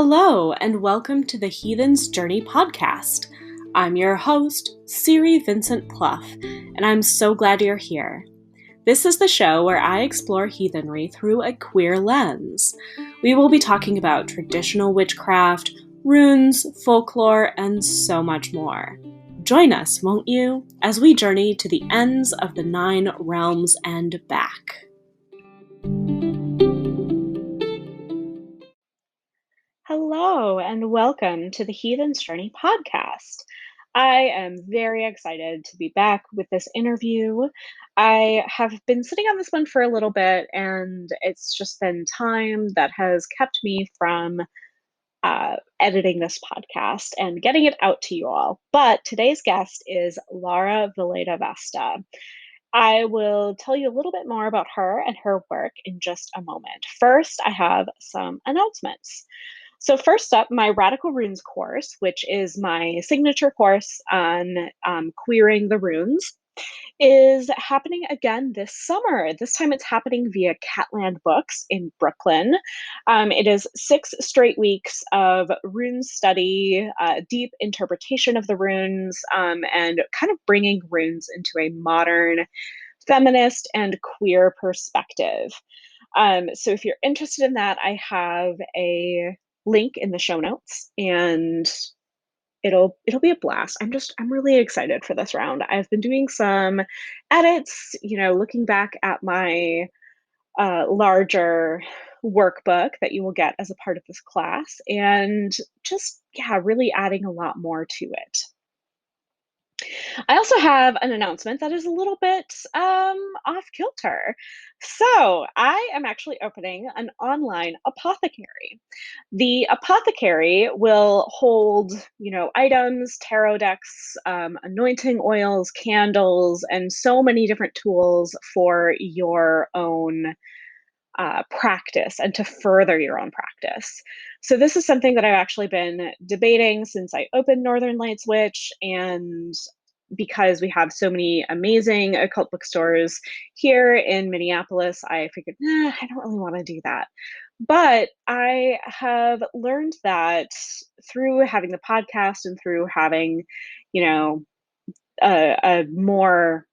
Hello, and welcome to the Heathen's Journey podcast. I'm your host, Siri Vincent Plough, and I'm so glad you're here. This is the show where I explore heathenry through a queer lens. We will be talking about traditional witchcraft, runes, folklore, and so much more. Join us, won't you, as we journey to the ends of the 9 realms and back. Hello, and welcome to the Heathen's Journey podcast. I am very excited to be back with this interview. I have been sitting on this one for a little bit, and it's just been time that has kept me from editing this podcast and getting it out to you all. But today's guest is Lara Veleda Vesta. I will tell you a little bit more about her and her work in just a moment. First, I have some announcements. So first up, my Radical Runes course, which is my signature course on queering the runes, is happening again this summer. This time it's happening via Catland Books in Brooklyn. It is 6 straight weeks of rune study, deep interpretation of the runes, and kind of bringing runes into a modern, feminist, and queer perspective. So if you're interested in that, I have a link in the show notes, and it'll be a blast. I'm really excited for this round. I've been doing some edits, looking back at my larger workbook that you will get as a part of this class, and just really adding a lot more to it. I also have an announcement that is a little bit off kilter. So I am actually opening an online apothecary. The apothecary will hold, items, tarot decks, anointing oils, candles, and so many different tools for your own practice and to further your own practice. So this is something that I've actually been debating since I opened Northern Lights Witch, and because we have so many amazing occult bookstores here in Minneapolis, I figured, I don't really want to do that. But I have learned that through having the podcast and through having, a more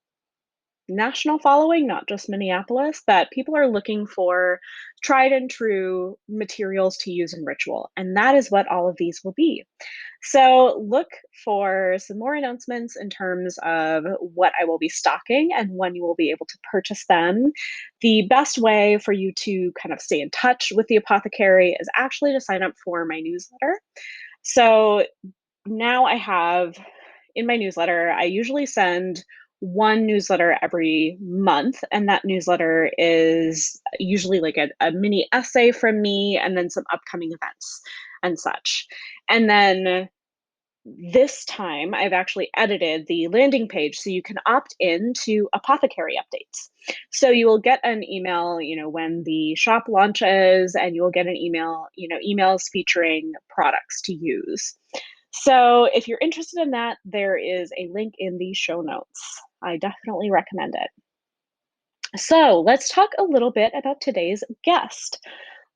national following, not just Minneapolis, that people are looking for tried and true materials to use in ritual. And that is what all of these will be. So look for some more announcements in terms of what I will be stocking and when you will be able to purchase them. The best way for you to kind of stay in touch with the apothecary is actually to sign up for my newsletter. So now I have in my newsletter, I usually send one newsletter every month, and that newsletter is usually like a mini essay from me and then some upcoming events and such. And then this time I've actually edited the landing page so you can opt in to apothecary updates. So you will get an email, when the shop launches, and you will get an email, emails featuring products to use. So if you're interested in that, there is a link in the show notes. I definitely recommend it. So let's talk a little bit about today's guest.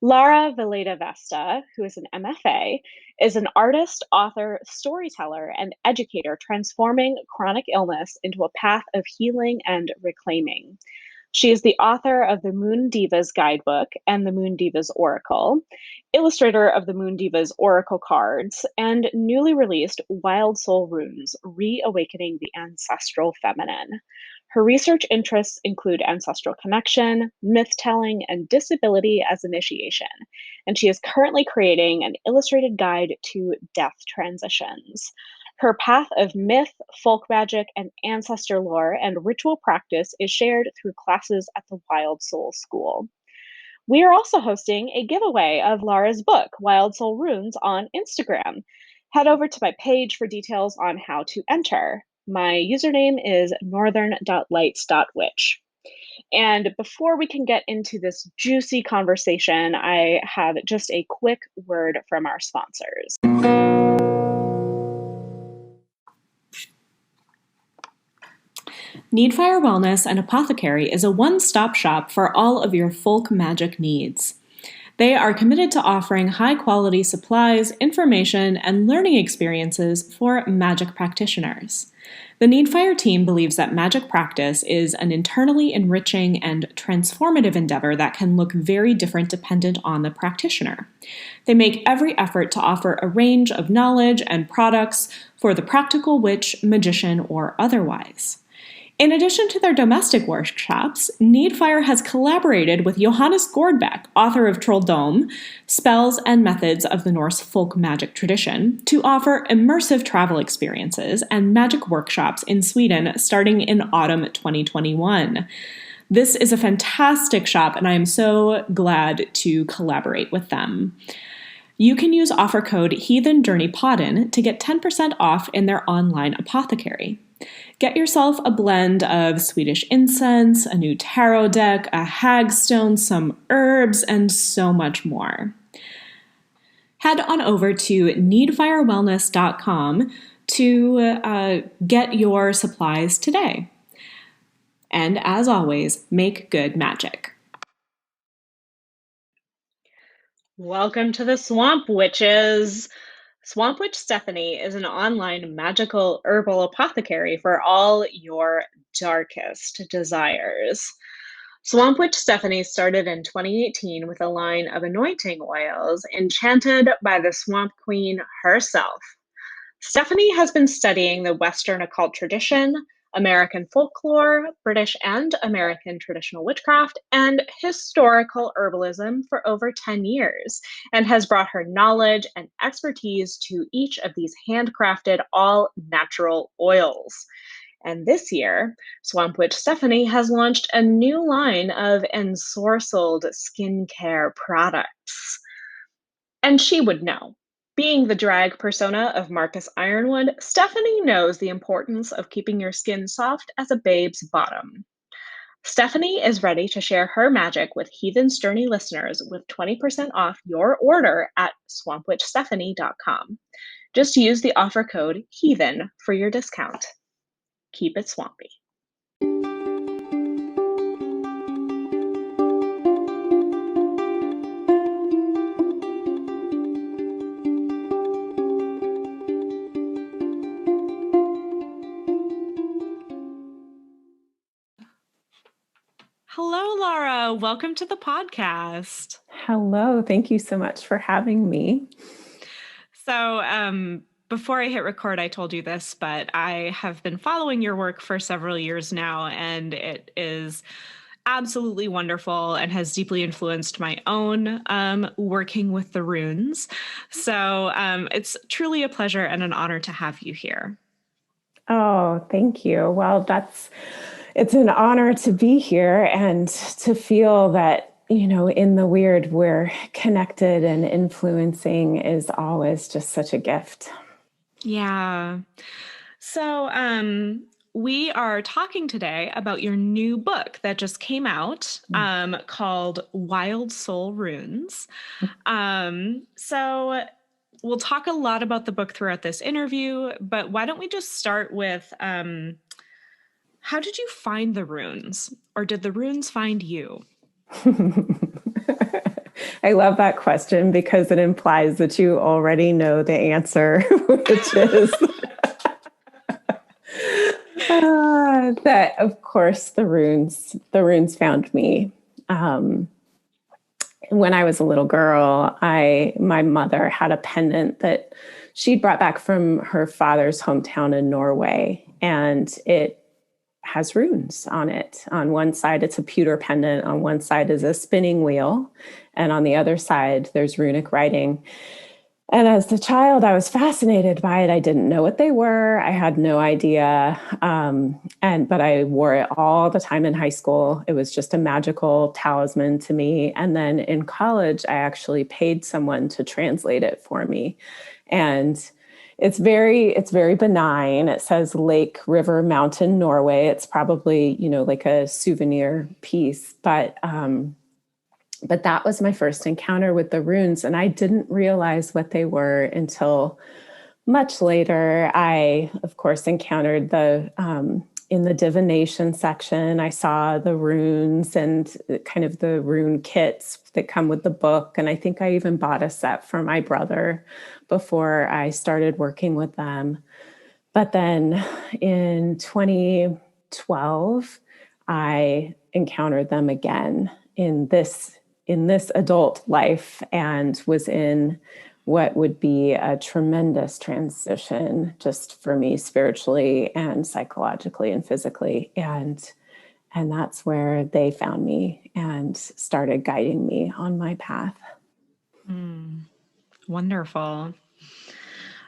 Lara Veleda Vesta, who is an MFA, is an artist, author, storyteller, and educator transforming chronic illness into a path of healing and reclaiming. She is the author of the Moon Divas Guidebook and the Moon Divas Oracle, illustrator of the Moon Divas Oracle Cards, and newly released Wild Soul Runes, Reawakening the Ancestral Feminine. Her research interests include ancestral connection, myth-telling, and disability as initiation, and she is currently creating an illustrated guide to death transitions. Her path of myth, folk magic, and ancestor lore and ritual practice is shared through classes at the Wild Soul School. We are also hosting a giveaway of Lara's book, Wild Soul Runes, on Instagram. Head over to my page for details on how to enter. My username is northern.lights.witch. And before we can get into this juicy conversation, I have just a quick word from our sponsors. Needfire Wellness and Apothecary is a one-stop shop for all of your folk magic needs. They are committed to offering high-quality supplies, information, and learning experiences for magic practitioners. The Needfire team believes that magic practice is an internally enriching and transformative endeavor that can look very different dependent on the practitioner. They make every effort to offer a range of knowledge and products for the practical witch, magician, or otherwise. In addition to their domestic workshops, Needfire has collaborated with Johannes Gordbeck, author of Trolldom, Spells and Methods of the Norse Folk Magic Tradition, to offer immersive travel experiences and magic workshops in Sweden starting in autumn 2021. This is a fantastic shop, and I am so glad to collaborate with them. You can use offer code HeathenJourneyPodden to get 10% off in their online apothecary. Get yourself a blend of Swedish incense, a new tarot deck, a hagstone, some herbs, and so much more. Head on over to needfirewellness.com to get your supplies today. And as always, make good magic. Welcome to the Swamp Witches. Swamp Witch Stephanie is an online magical herbal apothecary for all your darkest desires. Swamp Witch Stephanie started in 2018 with a line of anointing oils enchanted by the Swamp Queen herself. Stephanie has been studying the Western occult tradition, American folklore, British and American traditional witchcraft, and historical herbalism for over 10 years, and has brought her knowledge and expertise to each of these handcrafted, all-natural oils. And this year, Swamp Witch Stephanie has launched a new line of ensorcelled skincare products. And she would know. Being the drag persona of Marcus Ironwood, Stephanie knows the importance of keeping your skin soft as a babe's bottom. Stephanie is ready to share her magic with Heathen's Journey listeners with 20% off your order at swampwitchstephanie.com. Just use the offer code HEATHEN for your discount. Keep it swampy. Hello, Lara. Welcome to the podcast. Hello. Thank you so much for having me. So, before I hit record, I told you this, but I have been following your work for several years now, and it is absolutely wonderful and has deeply influenced my own working with the runes. So it's truly a pleasure and an honor to have you here. Oh, thank you. Well, it's an honor to be here and to feel that, in the weird, we're connected and influencing is always just such a gift. Yeah. So, we are talking today about your new book that just came out, called Wild Soul Runes. So we'll talk a lot about the book throughout this interview, but why don't we just start with, how did you find the runes, or did the runes find you? I love that question because it implies that you already know the answer, which is that, of course, the runes found me. When I was a little girl, my mother had a pendant that she'd brought back from her father's hometown in Norway, and it has runes on it. On one side, it's a pewter pendant. On one side is a spinning wheel. And on the other side, there's runic writing. And as a child, I was fascinated by it. I didn't know what they were. I had no idea. But I wore it all the time in high school. It was just a magical talisman to me. And then in college, I actually paid someone to translate it for me. And it's very benign. It says Lake, River, Mountain, Norway. It's probably, like a souvenir piece, but that was my first encounter with the runes, and I didn't realize what they were until much later. I, of course, encountered the in the divination section, I saw the runes and kind of the rune kits that come with the book. And I think I even bought a set for my brother before I started working with them. But then in 2012, I encountered them again in this adult life, and was in what would be a tremendous transition just for me spiritually and psychologically and physically. And that's where they found me and started guiding me on my path. Wonderful.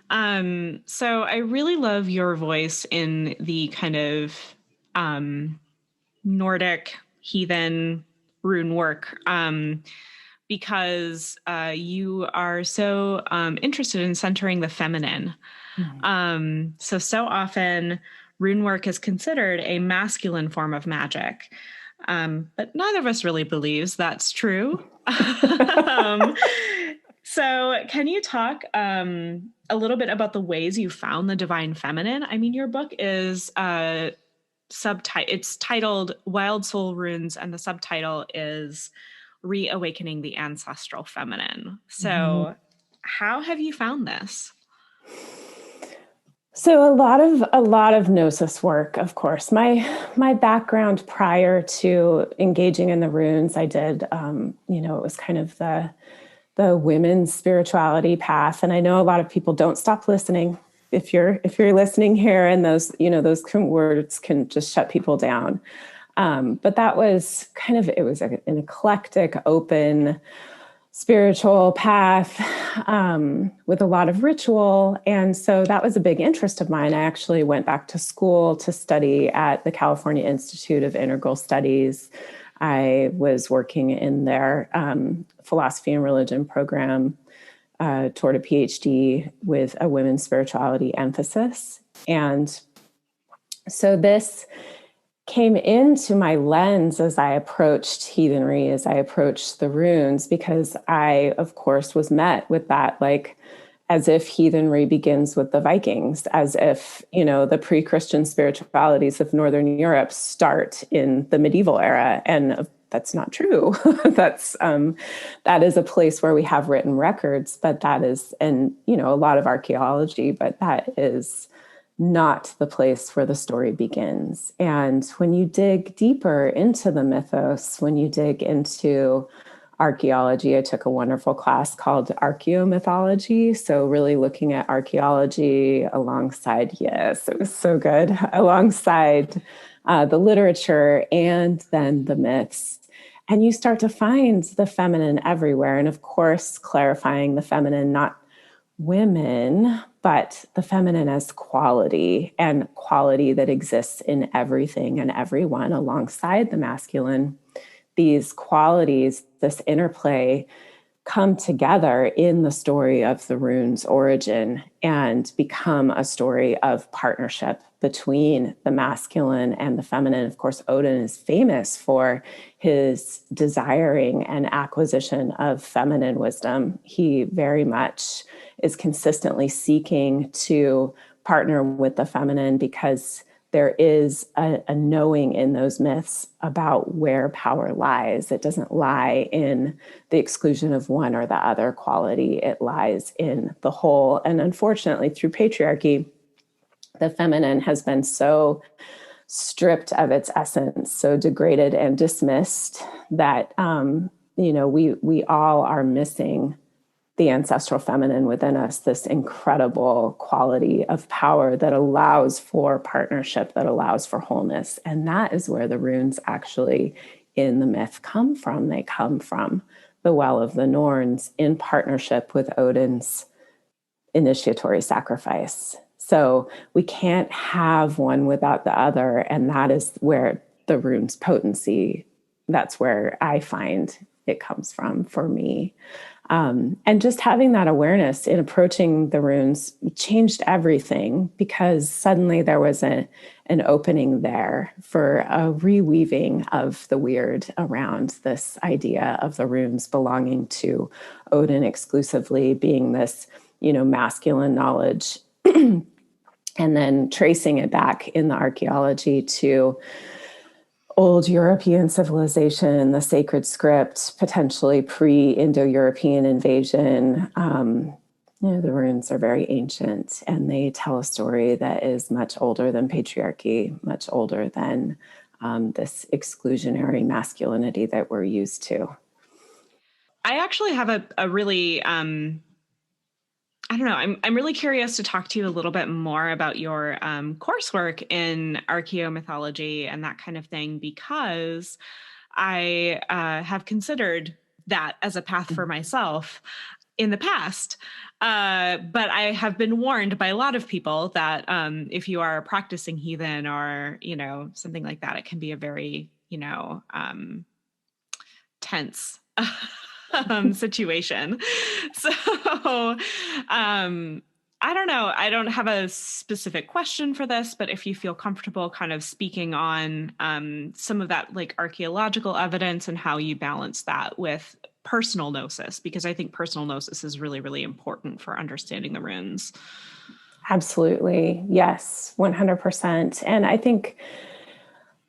So I really love your voice in the kind of Nordic heathen rune work, because you are so interested in centering the feminine. So often rune work is considered a masculine form of magic, but neither of us really believes that's true. So can you talk a little bit about the ways you found the divine feminine? I mean, your book is it's titled Wild Soul Runes, and the subtitle is Reawakening the Ancestral Feminine. So how have you found this? So a lot of gnosis work, of course. My background prior to engaging in the runes, I did, it was kind of the women's spirituality path. And I know a lot of people don't stop listening. If you're listening here, and those words can just shut people down. But that was it was an eclectic, open, spiritual path with a lot of ritual. And so that was a big interest of mine. I actually went back to school to study at the California Institute of Integral Studies. I was working in their philosophy and religion program toward a PhD with a women's spirituality emphasis. And so this came into my lens as I approached heathenry, as I approached the runes, because I, of course, was met with that, like, as if heathenry begins with the Vikings, as if, the pre-Christian spiritualities of Northern Europe start in the medieval era. And that's not true. That is a place where we have written records, but that is, and, a lot of archaeology, but that is not the place where the story begins. And when you dig deeper into the mythos, when you dig into archaeology, I took a wonderful class called archaeomythology. So really looking at archaeology alongside, yes, it was so good, alongside the literature and then the myths. And you start to find the feminine everywhere. And of course, clarifying the feminine, not women, but the feminine as quality, and quality that exists in everything and everyone alongside the masculine. These qualities, this interplay, come together in the story of the rune's origin and become a story of partnership between the masculine and the feminine. Of course, Odin is famous for his desiring and acquisition of feminine wisdom. He very much is consistently seeking to partner with the feminine, because there is a knowing in those myths about where power lies. It doesn't lie in the exclusion of one or the other quality. It lies in the whole. And unfortunately, through patriarchy, the feminine has been so stripped of its essence, so degraded and dismissed that, we all are missing the ancestral feminine within us, this incredible quality of power that allows for partnership, that allows for wholeness. And that is where the runes actually in the myth come from. They come from the Well of the Norns in partnership with Odin's initiatory sacrifice. So we can't have one without the other. And that is where the rune's potency, that's where I find it comes from for me. And just having that awareness in approaching the runes changed everything, because suddenly there was an opening there for a reweaving of the weird around this idea of the runes belonging to Odin exclusively, being this, masculine knowledge and then tracing it back in the archaeology to old European civilization, the sacred script, potentially pre-Indo-European invasion. The runes are very ancient, and they tell a story that is much older than patriarchy, much older than this exclusionary masculinity that we're used to. I actually have a really I don't know. I'm really curious to talk to you a little bit more about your coursework in archaeomythology and that kind of thing, because I have considered that as a path for myself in the past. But I have been warned by a lot of people that if you are a practicing heathen or, something like that, it can be a very, tense situation. So I don't know. I don't have a specific question for this, but if you feel comfortable kind of speaking on some of that like archaeological evidence and how you balance that with personal gnosis, because I think personal gnosis is really, really important for understanding the runes. Absolutely. Yes, 100%. And I think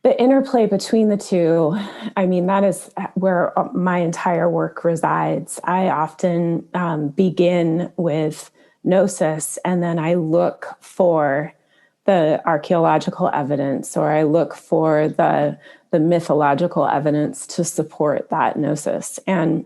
the interplay between the two, I mean, that is where my entire work resides. I often begin with gnosis, and then I look for the archaeological evidence, or I look for the mythological evidence to support that gnosis. And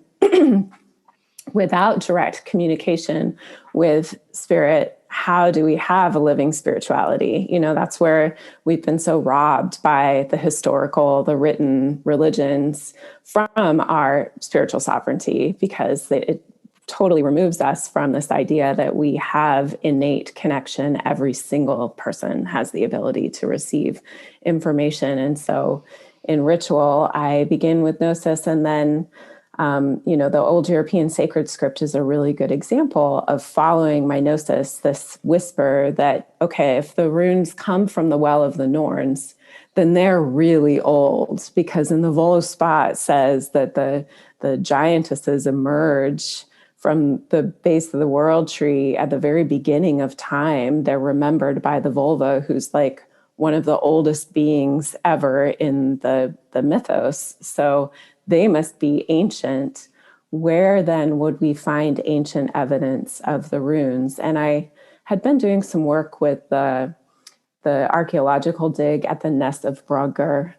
without direct communication with spirit, how do we have a living spirituality? That's where we've been so robbed by the historical, the written religions from our spiritual sovereignty, because it totally removes us from this idea that we have innate connection. Every single person has the ability to receive information. And so in ritual, I begin with gnosis, and then the old European sacred script is a really good example of following my gnosis, this whisper that, okay, if the runes come from the Well of the Norns, then they're really old, because in the Völuspá it says that the giantesses emerge from the base of the world tree at the very beginning of time. They're remembered by the vulva, who's like one of the oldest beings ever in the mythos. So they must be ancient. Where then would we find ancient evidence of the runes? And I had been doing some work with the archaeological dig at the Ness of Brugger,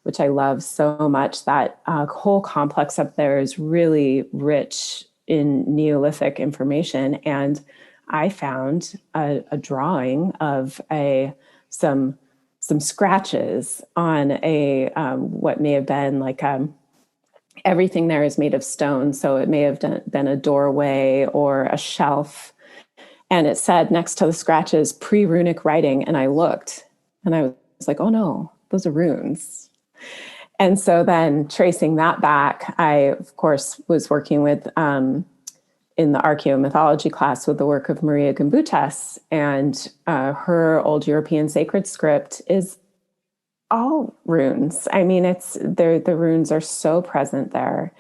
which I love so much. That whole complex up there is really rich in Neolithic information. And I found a drawing of some scratches on what may have been like everything there is made of stone. So it may have been a doorway or a shelf. And it said next to the scratches, pre-runic writing. And I looked and I was like, oh no, those are runes. And so then tracing that back, I, of course, was working with, in the archaeomythology class, with the work of Maria Gimbutas. And her old European sacred script is all runes. I mean, the runes are so present there.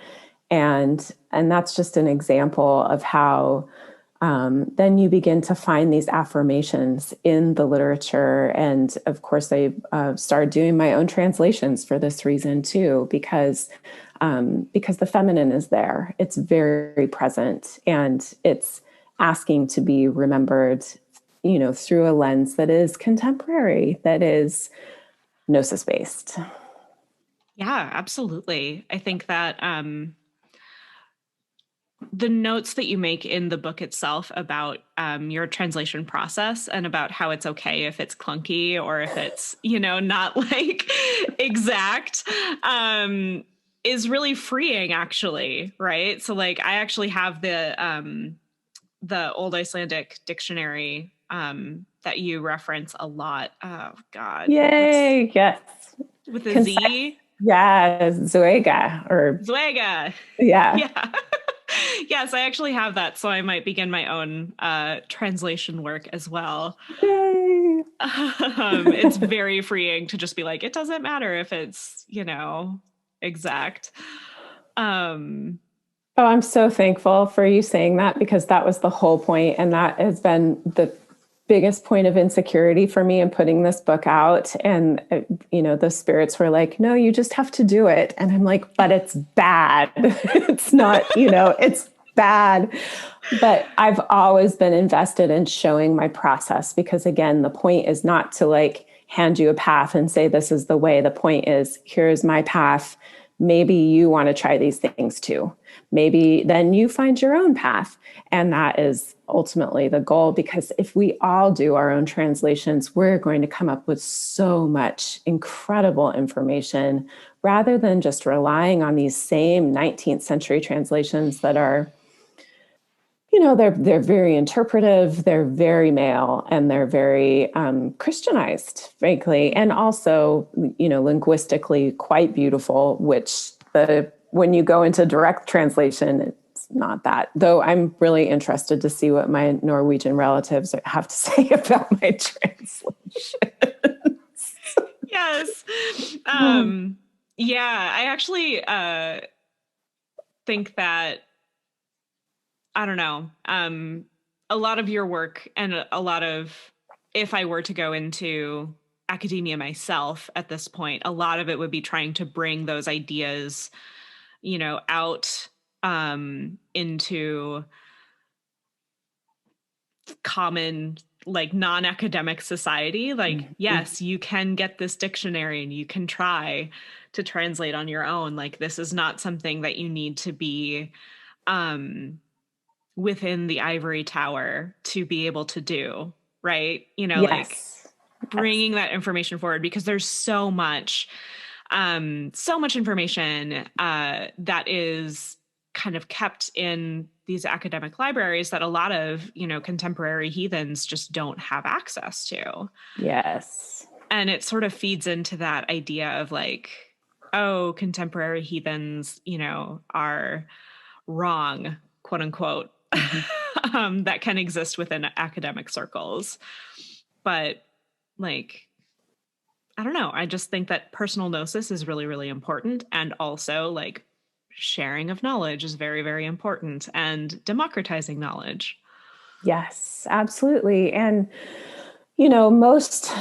And that's just an example of how then you begin to find these affirmations in the literature. And of course, I started doing my own translations for this reason too, because the feminine is there. It's very present, and it's asking to be remembered, through a lens that is contemporary, that is gnosis-based. Yeah, absolutely. I think that the notes that you make in the book itself about your translation process and about how it's okay if it's clunky or if it's, not like exact, is really freeing, actually, right? So like I actually have the Old Icelandic dictionary that you reference a lot. Oh God. Yay, yes. With a Z? Yeah, Zoega or Zwega. yeah. Yeah. Yes, I actually have that, so I might begin my own translation work as well. Yay. It's very freeing to just be like, it doesn't matter if it's, exact. Oh, I'm so thankful for you saying that, because that was the whole point, and that has been biggest point of insecurity for me in putting this book out. And, the spirits were like, no, you just have to do it. And I'm like, but it's bad. It's not, it's bad. But I've always been invested in showing my process because, again, the point is not to like hand you a path and say, this is the way. The point is, here's my path. Maybe you want to try these things too. Maybe then you find your own path. And that is ultimately the goal, because if we all do our own translations, we're going to come up with so much incredible information rather than just relying on these same 19th century translations that are, they're very interpretive, they're very male, and they're very Christianized, frankly, and also, linguistically quite beautiful, which when you go into direct translation, it's not that. Though I'm really interested to see what my Norwegian relatives have to say about my translation. Yes. Yeah, I actually think that, I don't know, a lot of your work and a lot of, if I were to go into academia myself at this point, a lot of it would be trying to bring those ideas, out into common, like non-academic society. Like, yes, you can get this dictionary and you can try to translate on your own. Like, this is not something that you need to be within the ivory tower to be able to do, right? Like Yes. bringing that information forward, because there's so much information that is kind of kept in these academic libraries that a lot of, contemporary heathens just don't have access to. Yes. And it sort of feeds into that idea of like, oh, contemporary heathens, are wrong, quote unquote, that can exist within academic circles. But like, I don't know. I just think that personal gnosis is really, really important. And also like sharing of knowledge is very, very important, and democratizing knowledge. Yes, absolutely. And most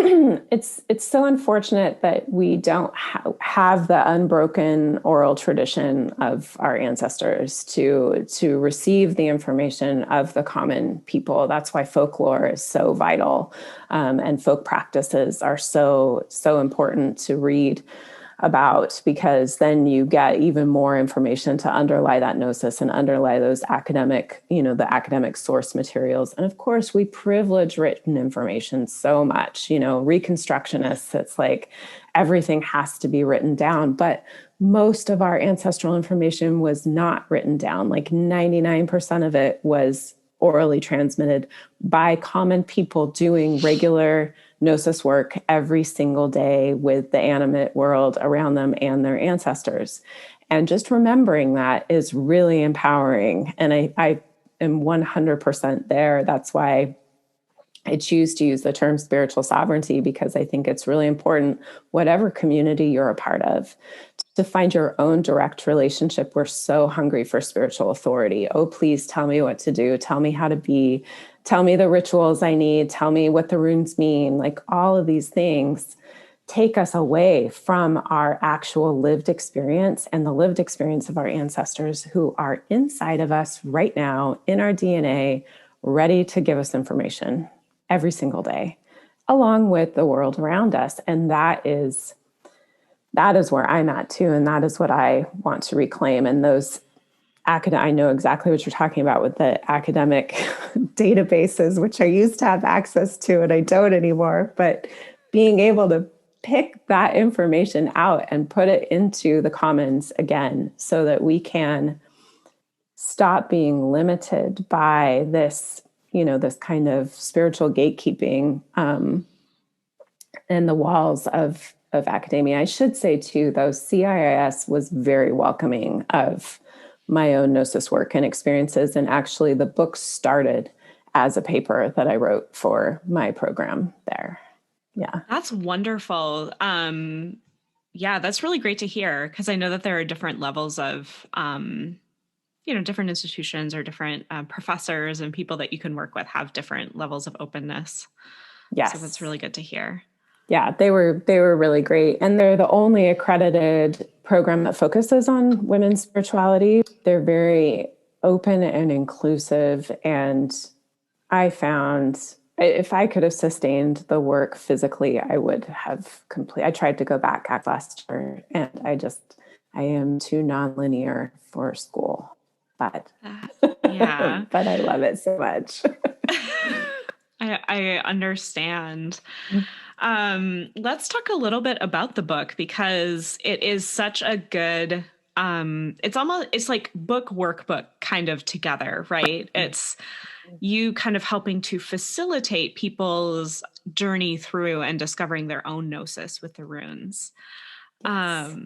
it's so unfortunate that we don't have the unbroken oral tradition of our ancestors to receive the information of the common people. That's why folklore is so vital, and folk practices are so important to read about, because then you get even more information to underlie that gnosis and underlie those academic, the academic source materials. And of course, we privilege written information so much, Reconstructionists, it's like everything has to be written down. But most of our ancestral information was not written down. Like 99% of it was orally transmitted by common people doing regular gnosis work every single day with the animate world around them and their ancestors. And just remembering that is really empowering. And I am 100% there. That's why I choose to use the term spiritual sovereignty, because I think it's really important, whatever community you're a part of, to find your own direct relationship. We're so hungry for spiritual authority. Oh, please tell me what to do. Tell me how to be. Tell me the rituals I need. Tell me what the runes mean. Like all of these things take us away from our actual lived experience and the lived experience of our ancestors, who are inside of us right now in our DNA, ready to give us information every single day, along with the world around us. And that is where I'm at too. And that is what I want to reclaim. And those I know exactly what you're talking about with the academic databases, which I used to have access to and I don't anymore. But being able to pick that information out and put it into the commons again, so that we can stop being limited by this, this kind of spiritual gatekeeping, and the walls of academia. I should say too, though, CIIS was very welcoming of my own gnosis work and experiences. And actually the book started as a paper that I wrote for my program there. Yeah. That's wonderful. Yeah, that's really great to hear, because I know that there are different levels of different institutions or different professors and people that you can work with have different levels of openness. Yes. So that's really good to hear. Yeah, they were really great. And they're the only accredited program that focuses on women's spirituality. They're very open and inclusive. And I found if I could have sustained the work physically, I would have I tried to go back last year, and I am too nonlinear for school. But yeah. but I love it so much. I understand. Let's talk a little bit about the book, because it is such a good, it's like book workbook kind of together, right? It's you kind of helping to facilitate people's journey through and discovering their own gnosis with the runes. Yes.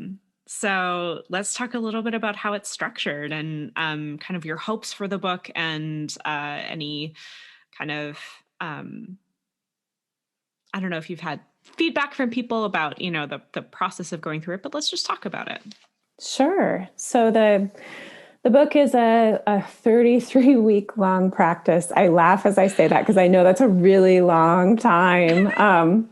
So let's talk a little bit about how it's structured and kind of your hopes for the book and any kind of, I don't know if you've had feedback from people about, the process of going through it, but let's just talk about it. Sure. So the book is a 33-week long practice. I laugh as I say that because I know that's a really long time.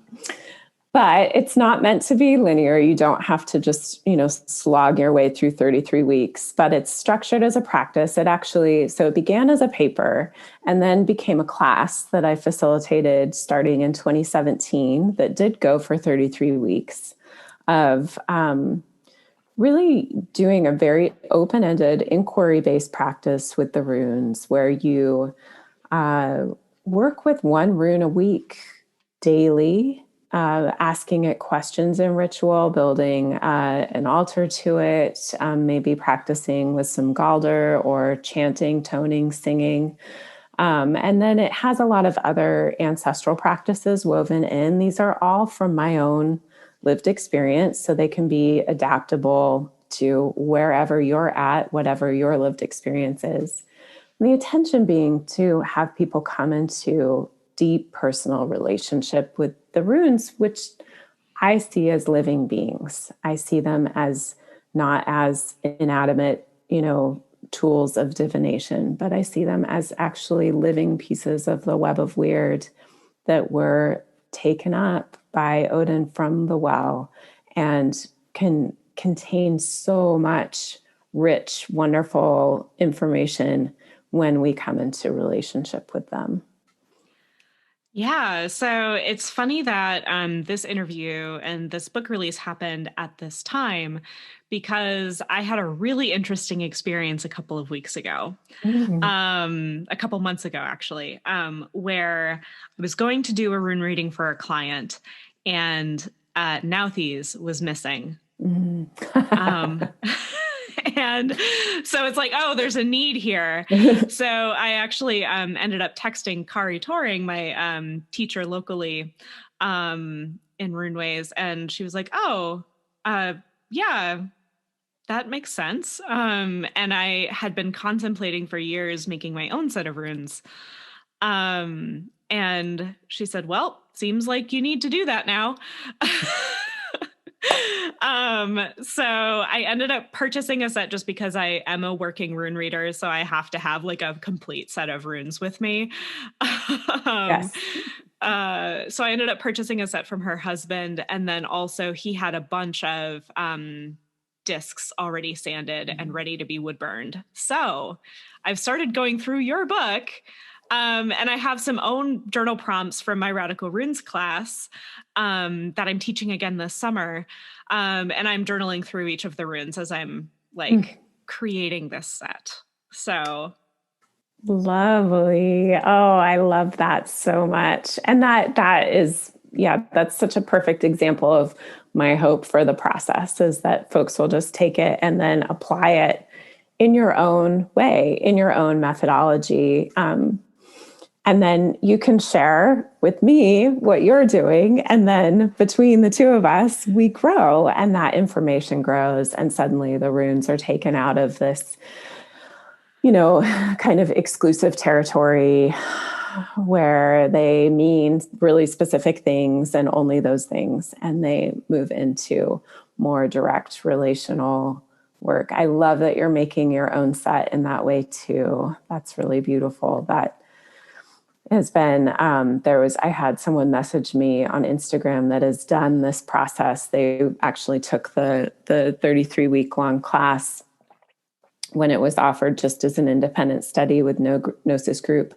But it's not meant to be linear. You don't have to just, slog your way through 33 weeks, but it's structured as a practice. So it began as a paper and then became a class that I facilitated starting in 2017 that did go for 33 weeks of really doing a very open-ended inquiry-based practice with the runes where you work with one rune a week daily, asking it questions in ritual, building an altar to it, maybe practicing with some Galder or chanting, toning, singing. And then it has a lot of other ancestral practices woven in. These are all from my own lived experience, so they can be adaptable to wherever you're at, whatever your lived experience is. And the intention being to have people come into deep personal relationship with the runes, which I see as living beings. I see them as not as inanimate, tools of divination, but I see them as actually living pieces of the web of weird that were taken up by Odin from the well and can contain so much rich, wonderful information when we come into relationship with them. Yeah, so it's funny that this interview and this book release happened at this time, because I had a really interesting experience a couple of weeks ago, a couple months ago, actually, where I was going to do a rune reading for a client, and Nauthies was missing. And so it's like, oh, there's a need here. So I actually ended up texting Kari Toring, my teacher locally in Runeways, and she was like, oh, yeah, that makes sense. And I had been contemplating for years making my own set of runes. And she said, well, seems like you need to do that now. So I ended up purchasing a set just because I am a working rune reader, so I have to have like a complete set of runes with me. Yes. So I ended up purchasing a set from her husband, and then also he had a bunch of discs already sanded and ready to be wood burned. So I've started going through your book. And I have some own journal prompts from my Radical Runes class that I'm teaching again this summer. And I'm journaling through each of the runes as I'm creating this set. So lovely. Oh, I love that so much. And that is, that's such a perfect example of my hope for the process, is that folks will just take it and then apply it in your own way, in your own methodology. And then you can share with me what you're doing. And then between the two of us, we grow, and that information grows. And suddenly the runes are taken out of this, kind of exclusive territory where they mean really specific things and only those things. And they move into more direct relational work. I love that you're making your own set in that way too. That's really beautiful. That has been, I had someone message me on Instagram that has done this process. They actually took the 33-week long class when it was offered just as an independent study with no Gnosis group.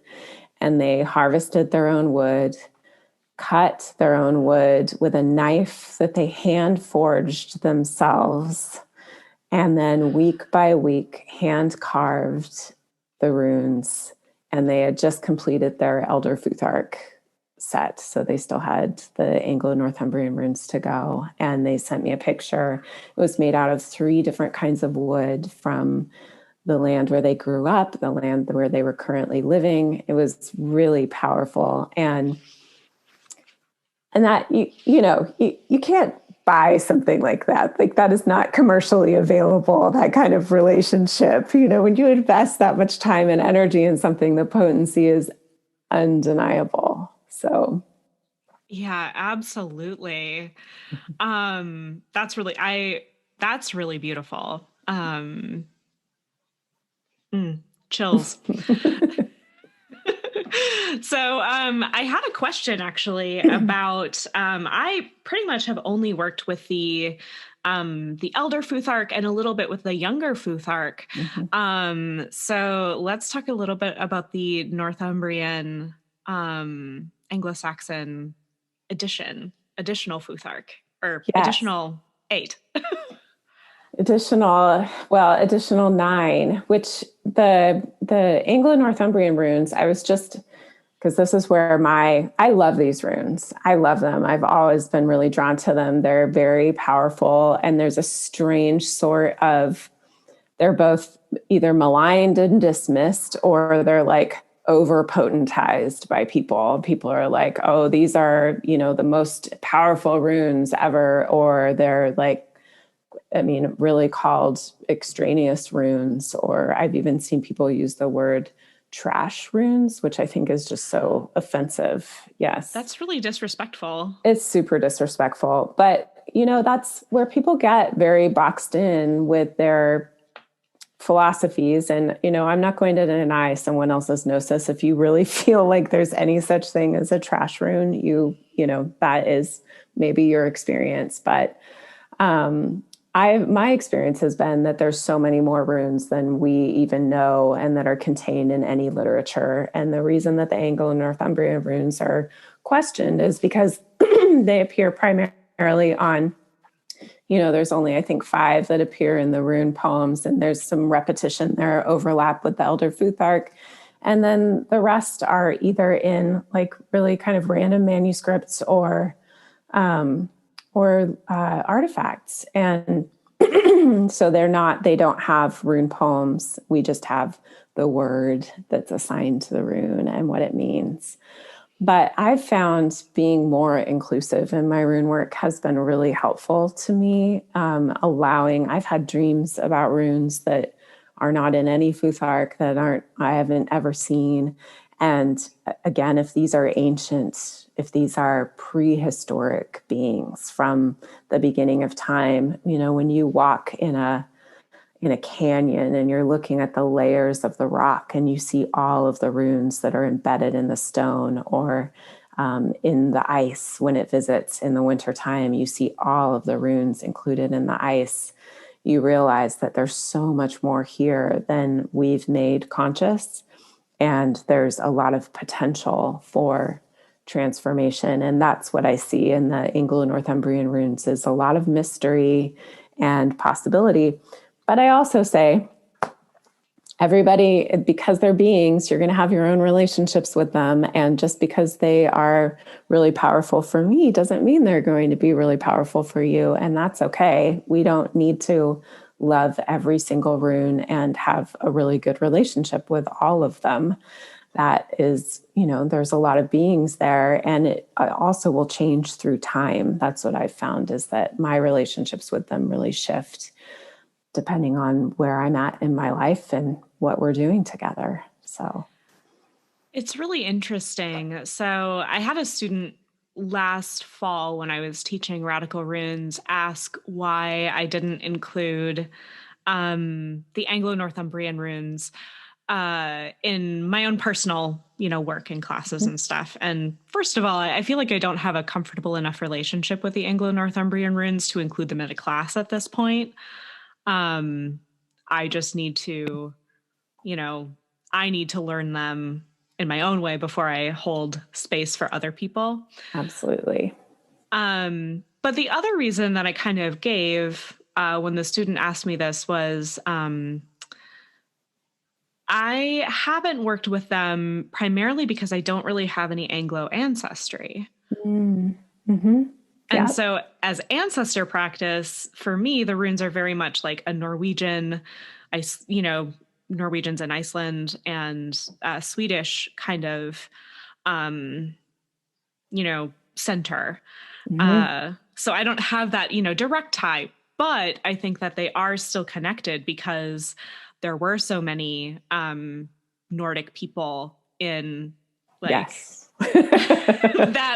And they harvested their own wood, cut their own wood with a knife that they hand forged themselves, and then week by week hand carved the runes. And they had just completed their Elder Futhark set, so they still had the Anglo-Northumbrian runes to go. And they sent me a picture. It was made out of 3 different kinds of wood from the land where they grew up, the land where they were currently living. It was really powerful. And that, you can't buy something like that. Like, that is not commercially available, that kind of relationship. When you invest that much time and energy in something, the potency is undeniable. So Yeah, absolutely. That's really beautiful. Chills. So I had a question actually about I pretty much have only worked with the elder Futhark and a little bit with the younger Futhark. So let's talk a little bit about the Northumbrian Anglo-Saxon additional Futhark, or yes. additional 8. Additional 9, which the Anglo-Northumbrian runes, I was just, because this is where I love these runes. I love them. I've always been really drawn to them. They're very powerful, and there's a strange sort of, they're both either maligned and dismissed, or they're like overpotentized by people. People are like, oh, these are, the most powerful runes ever, or they're like, really called extraneous runes, or I've even seen people use the word trash runes, which I think is just so offensive. Yes. That's really disrespectful. It's super disrespectful. But, that's where people get very boxed in with their philosophies. And, I'm not going to deny someone else's gnosis. If you really feel like there's any such thing as a trash rune, that is maybe your experience. But my experience has been that there's so many more runes than we even know and that are contained in any literature. And the reason that the Anglo-Northumbrian runes are questioned is because they appear primarily on, there's only, I think, 5 that appear in the rune poems, and there's some repetition there, overlap with the Elder Futhark. And then the rest are either in like really kind of random manuscripts or artifacts. And so they don't have rune poems. We just have the word that's assigned to the rune and what it means. But I've found being more inclusive in my rune work has been really helpful to me. I've had dreams about runes that are not in any Futhark, I haven't ever seen. And again, if these are ancient, if these are prehistoric beings from the beginning of time, when you walk in a canyon and you're looking at the layers of the rock and you see all of the runes that are embedded in the stone, or in the ice when it visits in the wintertime, you see all of the runes included in the ice. You realize that there's so much more here than we've made conscious. And there's a lot of potential for transformation. And that's what I see in the Anglo-Northumbrian runes, is a lot of mystery and possibility. But I also say, everybody, because they're beings, you're going to have your own relationships with them. And just because they are really powerful for me doesn't mean they're going to be really powerful for you. And that's okay. We don't need to love every single rune and have a really good relationship with all of them. That is, there's a lot of beings there, and it also will change through time. That's what I've found, is that my relationships with them really shift depending on where I'm at in my life and what we're doing together. So it's really interesting. So I had a student last fall when I was teaching radical runes ask why I didn't include the Anglo-Northumbrian runes in my own personal, work and classes and stuff. And first of all, I feel like I don't have a comfortable enough relationship with the Anglo-Northumbrian runes to include them in a class at this point. I just need to, I need to learn them in my own way before I hold space for other people. Absolutely. But the other reason that I kind of gave when the student asked me this was I haven't worked with them primarily because I don't really have any Anglo ancestry. Mm-hmm. And so as ancestor practice, for me, the runes are very much like a Norwegian, Norwegians in Iceland and Swedish kind of, center. So I don't have that, direct tie, but I think that they are still connected because there were so many Nordic people in that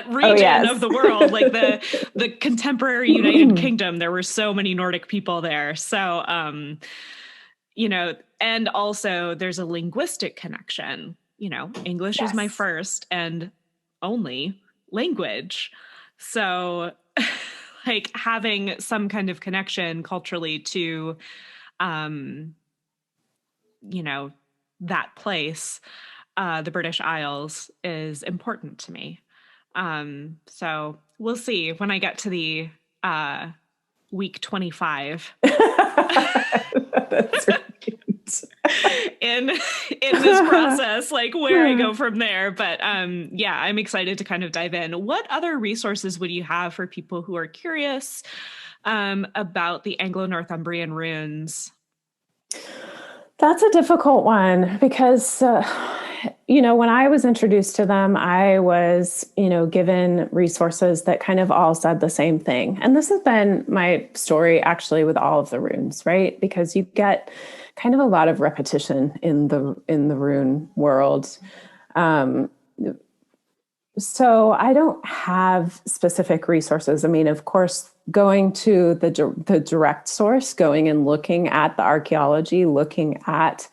region of the world, like the contemporary United Kingdom. There were so many Nordic people there. So, and also there's a linguistic connection. English is my first and only language. So like having some kind of connection culturally to, that place, the British Isles, is important to me. So we'll see when I get to the week 25. That's right. in this process, like where I go from there. But yeah, I'm excited to kind of dive in. What other resources would you have for people who are curious about the Anglo-Northumbrian runes? That's a difficult one because, when I was introduced to them, I was, given resources that kind of all said the same thing. And this has been my story actually with all of the runes, right? Because you get kind of a lot of repetition in the rune world. So I don't have specific resources. I mean, of course, going to the direct source, going and looking at the archaeology, looking at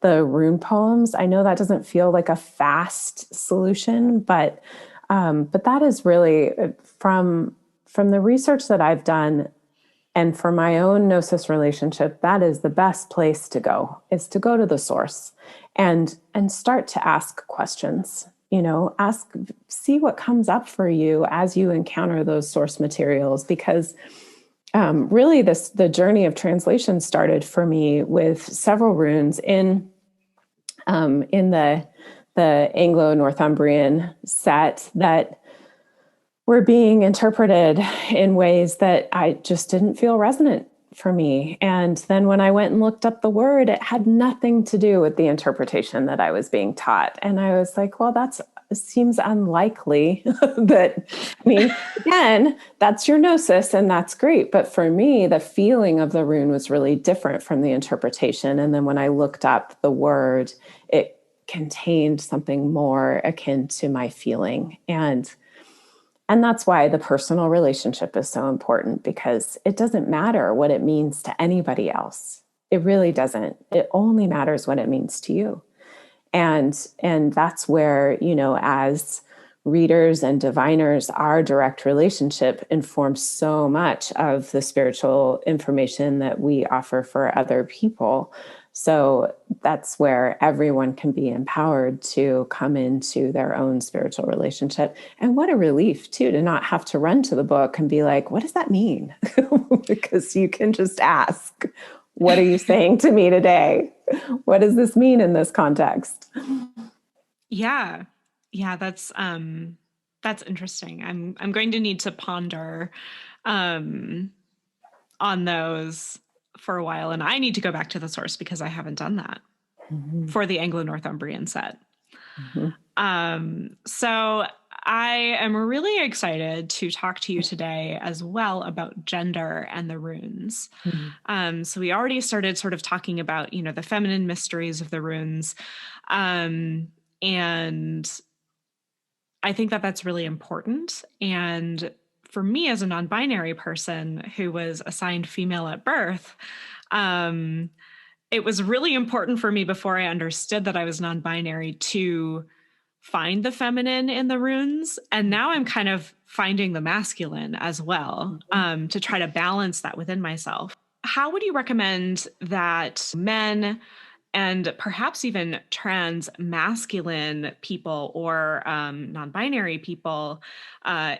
the rune poems. I know that doesn't feel like a fast solution, but that is really from the research that I've done, and for my own gnosis relationship, that is the best place to go, is to go to the source and start to ask questions. See what comes up for you as you encounter those source materials, because really the journey of translation started for me with several runes in the Anglo-Northumbrian set that were being interpreted in ways that I just didn't feel resonant for me. And then when I went and looked up the word, it had nothing to do with the interpretation that I was being taught. And I was like, well, that seems unlikely. Again, that's your gnosis and that's great. But for me, the feeling of the rune was really different from the interpretation. And then when I looked up the word, it contained something more akin to my feeling. And that's why the personal relationship is so important, because it doesn't matter what it means to anybody else. It really doesn't. It only matters what it means to you. And that's where, as readers and diviners, our direct relationship informs so much of the spiritual information that we offer for other people. So that's where everyone can be empowered to come into their own spiritual relationship. And what a relief, too, to not have to run to the book and be like, what does that mean? Because you can just ask, what are you saying to me today? What does this mean in this context? Yeah. Yeah, that's interesting. I'm going to need to ponder on those for a while, and I need to go back to the source because I haven't done that for the Anglo-Northumbrian set. So I am really excited to talk to you today as well about gender and the runes. So we already started sort of talking about, the feminine mysteries of the runes. And I think that that's really important. And for me as a non-binary person who was assigned female at birth, Um, it was really important for me before I understood that I was non-binary to find the feminine in the runes. And now I'm kind of finding the masculine as well, to try to balance that within myself. How would you recommend that men and perhaps even trans masculine people or non-binary people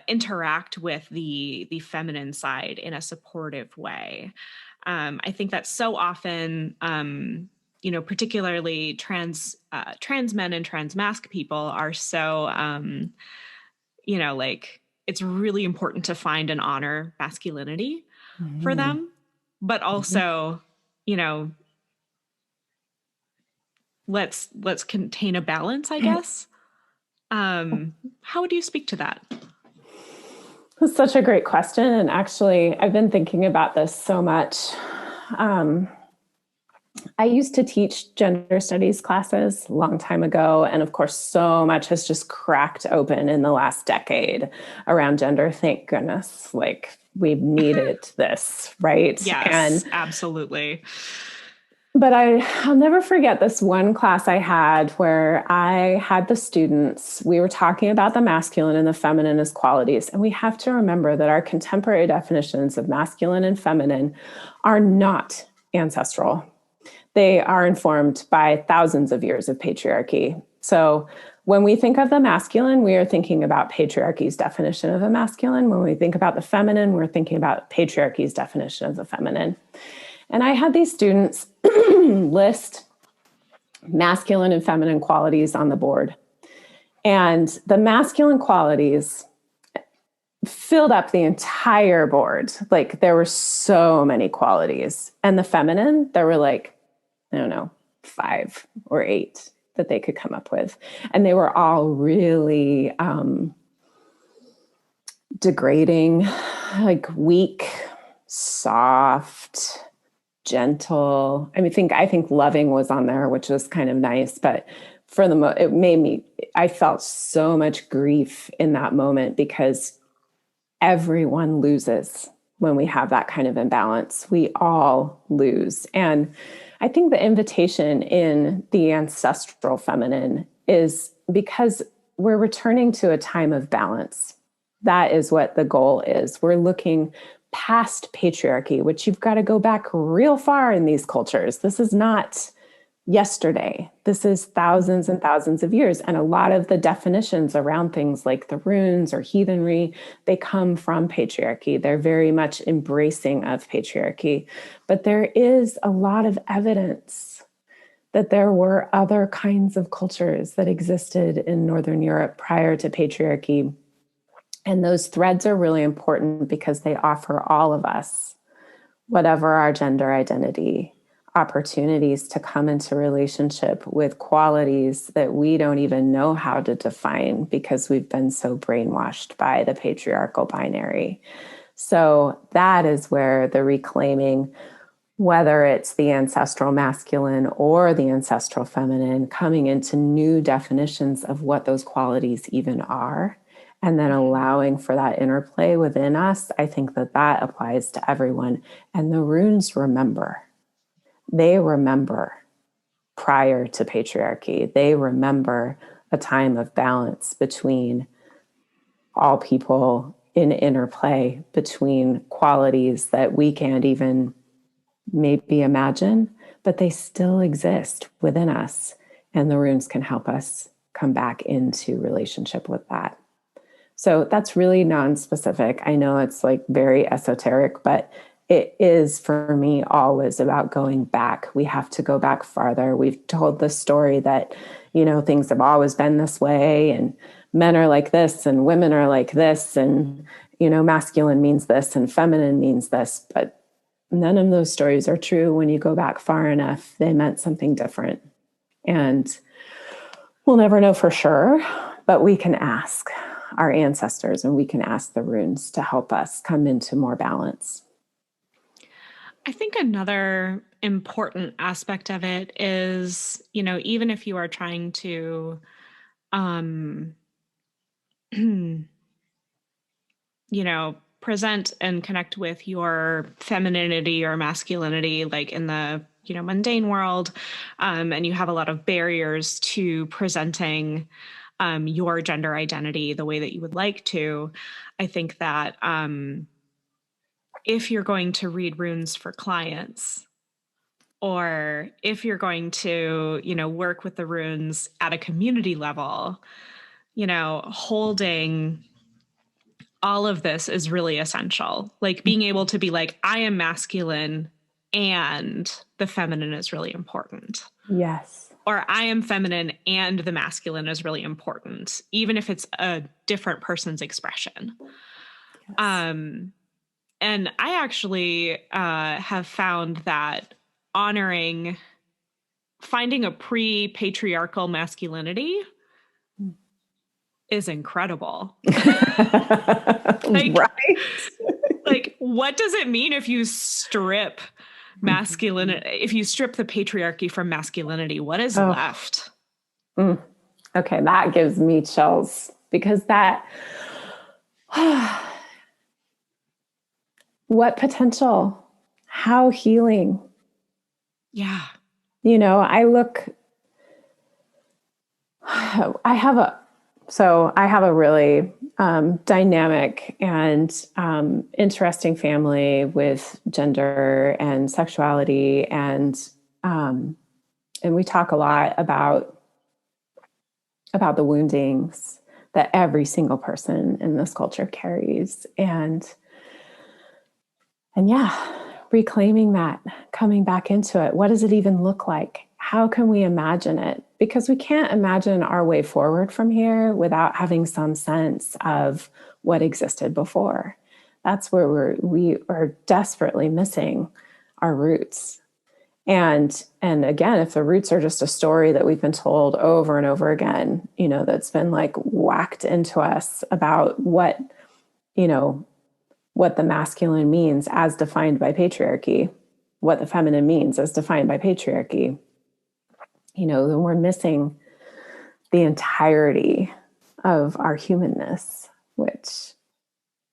interact with the feminine side in a supportive way? I think that so often, particularly trans men and trans masc people are so, like it's really important to find and honor masculinity for Mm-hmm. them, but also, you know, let's contain a balance, I guess. How would you speak to that? That's such a great question. And actually, I've been thinking about this so much. I used to teach gender studies classes a long time ago. And of course, so much has just cracked open in the last decade around gender. Thank goodness. Like, we've needed this, right? Yes, absolutely. But I'll never forget this one class I had where I had the students, we were talking about the masculine and the feminine as qualities. And we have to remember that our contemporary definitions of masculine and feminine are not ancestral. They are informed by thousands of years of patriarchy. So when we think of the masculine, we are thinking about patriarchy's definition of the masculine. When we think about the feminine, we're thinking about patriarchy's definition of the feminine. And I had these students list masculine and feminine qualities on the board. And the masculine qualities filled up the entire board. Like, there were so many qualities. And the feminine, there were like, I don't know, 5 or 8 that they could come up with. And they were all really degrading, like weak, soft, gentle. I think loving was on there, which was kind of nice, but for it made me, I felt so much grief in that moment because everyone loses when we have that kind of imbalance. We all lose. And I think the invitation in the ancestral feminine is because we're returning to a time of balance. That is what the goal is. We're looking past patriarchy, which you've got to go back real far in these cultures. This is not yesterday. This is thousands and thousands of years. And a lot of the definitions around things like the runes or heathenry, they come from patriarchy. They're very much embracing of patriarchy. But there is a lot of evidence that there were other kinds of cultures that existed in Northern Europe prior to patriarchy. And those threads are really important because they offer all of us, whatever our gender identity, opportunities to come into relationship with qualities that we don't even know how to define because we've been so brainwashed by the patriarchal binary. So that is where the reclaiming, whether it's the ancestral masculine or the ancestral feminine, coming into new definitions of what those qualities even are, and then allowing for that interplay within us, I think that applies to everyone. And the runes remember. They remember prior to patriarchy. They remember a time of balance between all people in interplay, between qualities that we can't even maybe imagine, but they still exist within us. And the runes can help us come back into relationship with that. So that's really non-specific. I know it's like very esoteric, but it is for me always about going back. We have to go back farther. We've told the story that, things have always been this way and men are like this and women are like this and, masculine means this and feminine means this. But none of those stories are true. When you go back far enough, they meant something different. And we'll never know for sure, but we can ask our ancestors and we can ask the runes to help us come into more balance. I think another important aspect of it is, even if you are trying to, present and connect with your femininity or masculinity, like in the, mundane world, and you have a lot of barriers to presenting your gender identity the way that you would like to, I think that if you're going to read runes for clients, or if you're going to, work with the runes at a community level, holding all of this is really essential. Like being able to be like, I am masculine and the feminine is really important. Yes. Or I am feminine and the masculine is really important, even if it's a different person's expression. Yes. And I actually have found that finding a pre-patriarchal masculinity is incredible. Right. Like, what does it mean if you strip masculinity, if you strip the patriarchy from masculinity? What is left? Okay, that gives me chills, because that, what potential, how healing. Yeah. I have a really dynamic and interesting family with gender and sexuality, and we talk a lot about the woundings that every single person in this culture carries, and yeah, reclaiming that, coming back into it. What does it even look like? How can we imagine it? Because we can't imagine our way forward from here without having some sense of what existed before. That's where we are desperately missing our roots. And again, if the roots are just a story that we've been told over and over again, that's been like whacked into us about what the masculine means as defined by patriarchy, what the feminine means as defined by patriarchy, then we're missing the entirety of our humanness, which,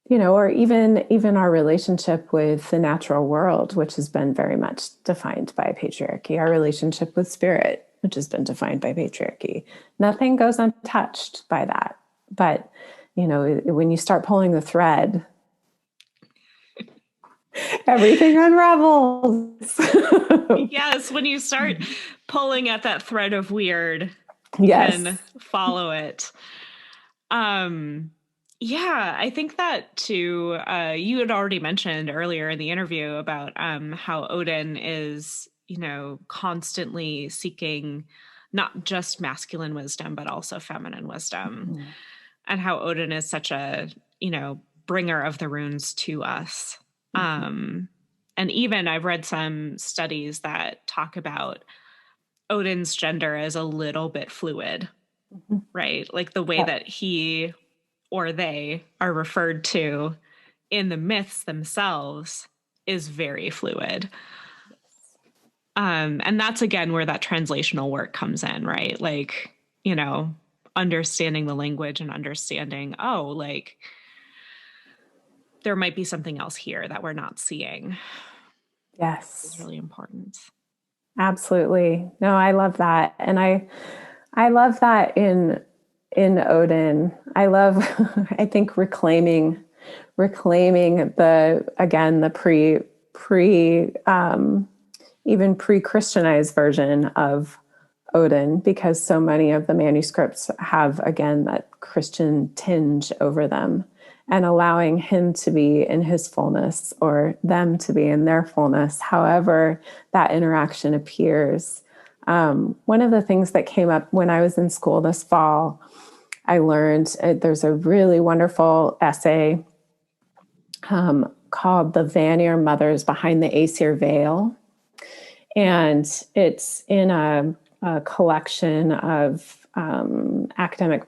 or even our relationship with the natural world, which has been very much defined by patriarchy, our relationship with spirit, which has been defined by patriarchy. Nothing goes untouched by that. But, when you start pulling the thread, everything unravels. Yes, when you start pulling at that thread of weird, yes, and follow it. Yeah, I think that too. You had already mentioned earlier in the interview about how Odin is, constantly seeking not just masculine wisdom, but also feminine wisdom, and how Odin is such a, bringer of the runes to us. And even I've read some studies that talk about Odin's gender as a little bit fluid, right? Like the way that he or they are referred to in the myths themselves is very fluid. And that's again where that translational work comes in, right? Like, understanding the language and understanding, like there might be something else here that we're not seeing. Yes. It's really important. Absolutely. No, I love that. And I love that in Odin. I love, I think reclaiming the even pre-Christianized version of Odin, because so many of the manuscripts have, again, that Christian tinge over them, and allowing him to be in his fullness or them to be in their fullness, however that interaction appears. One of the things that came up when I was in school this fall, I learned there's a really wonderful essay called The Vanir Mothers Behind the Aesir Veil. And it's in a collection of academic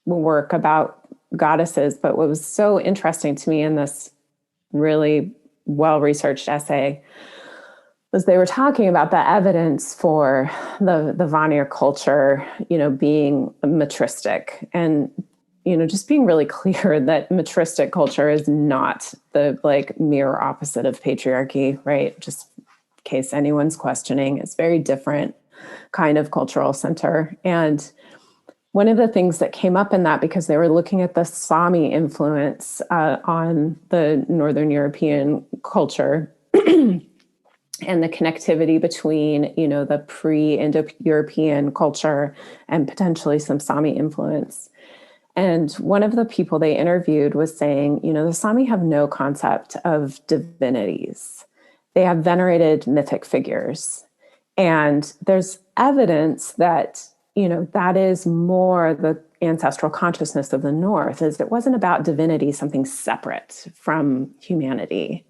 work about goddesses. But what was so interesting to me in this really well-researched essay was they were talking about the evidence for the Vanir culture, being matristic. And, just being really clear that matristic culture is not the like mirror opposite of patriarchy, right? Just in case anyone's questioning, it's very different kind of cultural center. And one of the things that came up in that, because they were looking at the Sami influence on the Northern European culture and the connectivity between, the pre-Indo-European culture and potentially some Sami influence. And one of the people they interviewed was saying, the Sami have no concept of divinities. They have venerated mythic figures. And there's evidence that, that is more the ancestral consciousness of the North, is it wasn't about divinity, something separate from humanity.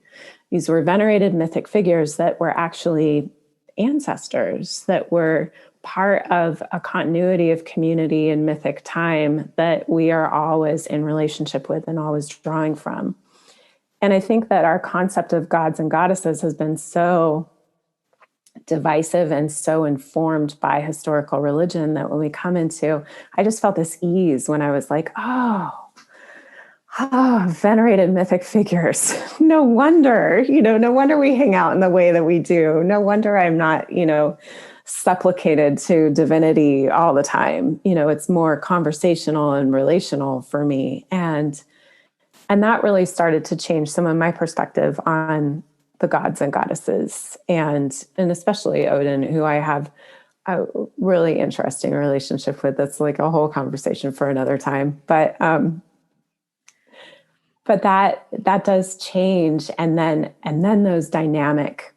These were venerated mythic figures that were actually ancestors, that were part of a continuity of community and mythic time that we are always in relationship with and always drawing from. And I think that our concept of gods and goddesses has been so divisive and so informed by historical religion that when we come into, I just felt this ease when I was like, venerated mythic figures. No wonder, no wonder we hang out in the way that we do. No wonder I'm not, supplicated to divinity all the time. It's more conversational and relational for me. And that really started to change some of my perspective on the gods and goddesses, and especially Odin, who I have a really interesting relationship with. That's like a whole conversation for another time. But that does change, and then those dynamic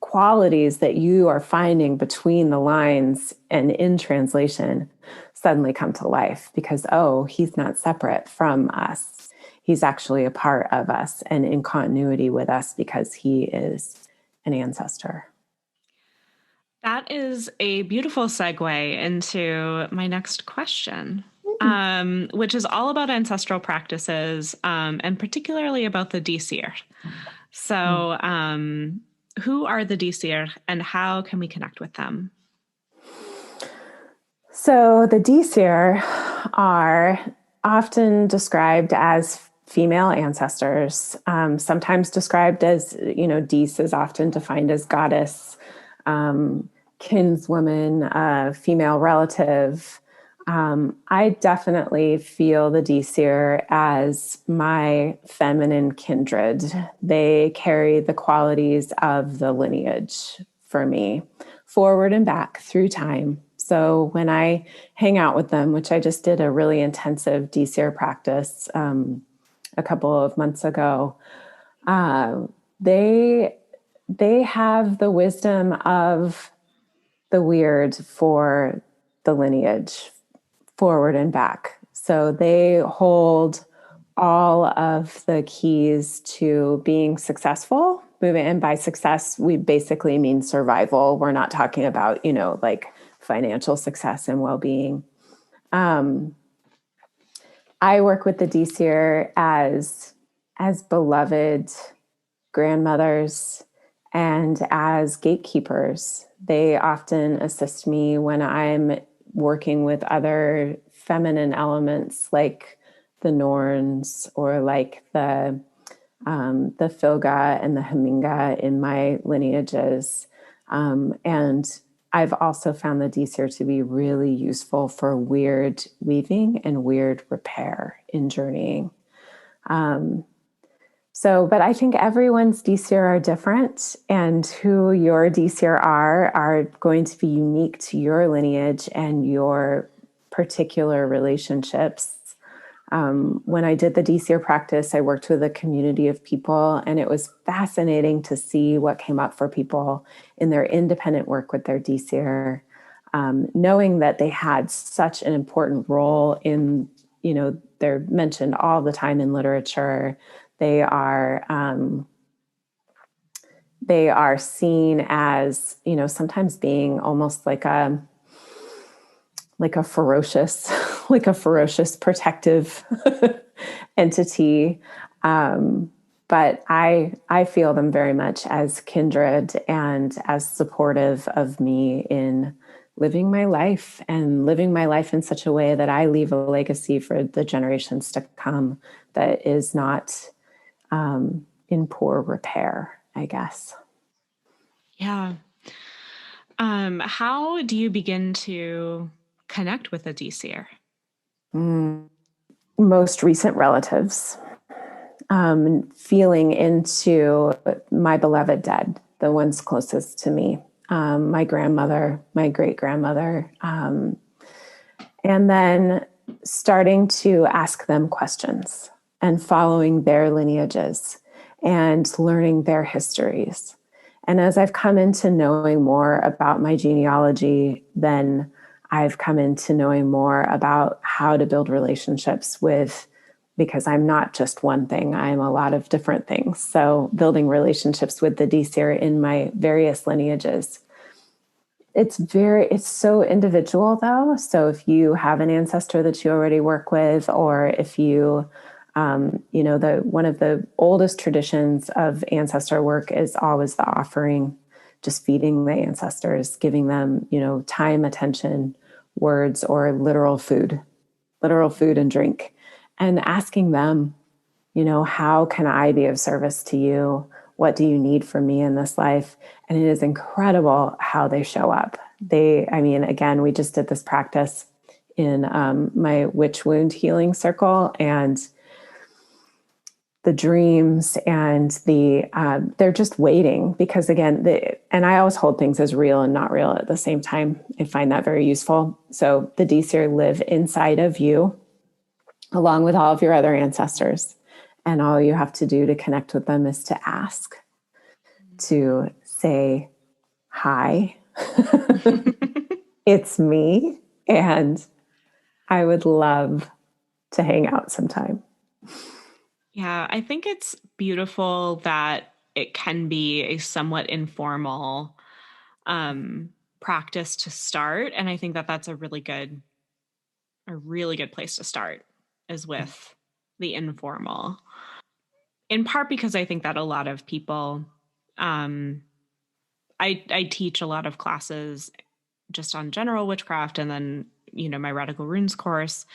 qualities that you are finding between the lines and in translation suddenly come to life, because he's not separate from us. He's actually a part of us and in continuity with us because he is an ancestor. That is a beautiful segue into my next question, which is all about ancestral practices, and particularly about the Disir. So who are the Disir and how can we connect with them? So the Disir are often described as female ancestors, sometimes described as, Dis is often defined as goddess, kinswoman, female relative. I definitely feel the Disir as my feminine kindred. They carry the qualities of the lineage for me, forward and back through time. So when I hang out with them, which I just did a really intensive Disir practice a couple of months ago, they have the wisdom of the weird for the lineage, forward and back. So they hold all of the keys to being successful. And by success, we basically mean survival. We're not talking about, like financial success and well-being. I work with the Disir as beloved grandmothers and as gatekeepers. They often assist me when I'm working with other feminine elements like the Norns or like the Filga and the Haminga in my lineages. And I've also found the Disir to be really useful for weird weaving and weird repair in journeying. But I think everyone's Disir are different, and who your Disir are going to be unique to your lineage and your particular relationships. When I did the Disir practice, I worked with a community of people, and it was fascinating to see what came up for people in their independent work with their Disir, knowing that they had such an important role in, they're mentioned all the time in literature. They are seen as, sometimes being almost like a ferocious, protective entity. But I feel them very much as kindred and as supportive of me in living my life and living my life in such a way that I leave a legacy for the generations to come that is not in poor repair, I guess. Yeah. How do you begin to connect with a DCer? Most recent relatives, feeling into my beloved dead, the ones closest to me, my grandmother, my great grandmother, and then starting to ask them questions and following their lineages and learning their histories. And as I've come into knowing more about my genealogy, then I've come into knowing more about how to build relationships with, because I'm not just one thing, I'm a lot of different things. So building relationships with the DCer in my various lineages. It's so individual though. So if you have an ancestor that you already work with, or if you, one of the oldest traditions of ancestor work is always the offering, just feeding the ancestors, giving them, time, attention, words, or literal food and drink, and asking them, how can I be of service to you? What do you need from me in this life? And it is incredible how they show up. Again, we just did this practice in my witch wound healing circle, and the dreams and they're just waiting, because again, and I always hold things as real and not real at the same time. I find that very useful. So the DCer live inside of you, along with all of your other ancestors. And all you have to do to connect with them is to ask, to say, hi, it's me, and I would love to hang out sometime. Yeah, I think it's beautiful that it can be a somewhat informal practice to start. And I think that that's a really good place to start, is with the informal. In part because I think that a lot of people, I teach a lot of classes just on general witchcraft, and then, my Radical Runes course.